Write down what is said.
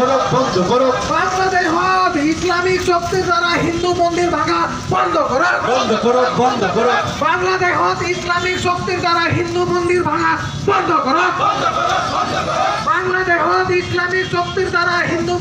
করো বন্ধ করো বাংলাদেশ ইসলামিক শক্তির দ্বারা হিন্দু মন্দির ভাঙা বন্ধ করো বন্ধ করো বন্ধ করো বাংলাদেশ ইসলামিক শক্তির দ্বারা হিন্দু মন্দির ভাঙা বন্ধ করো বাংলাদেশ ইসলামিক শক্তির দ্বারা হিন্দু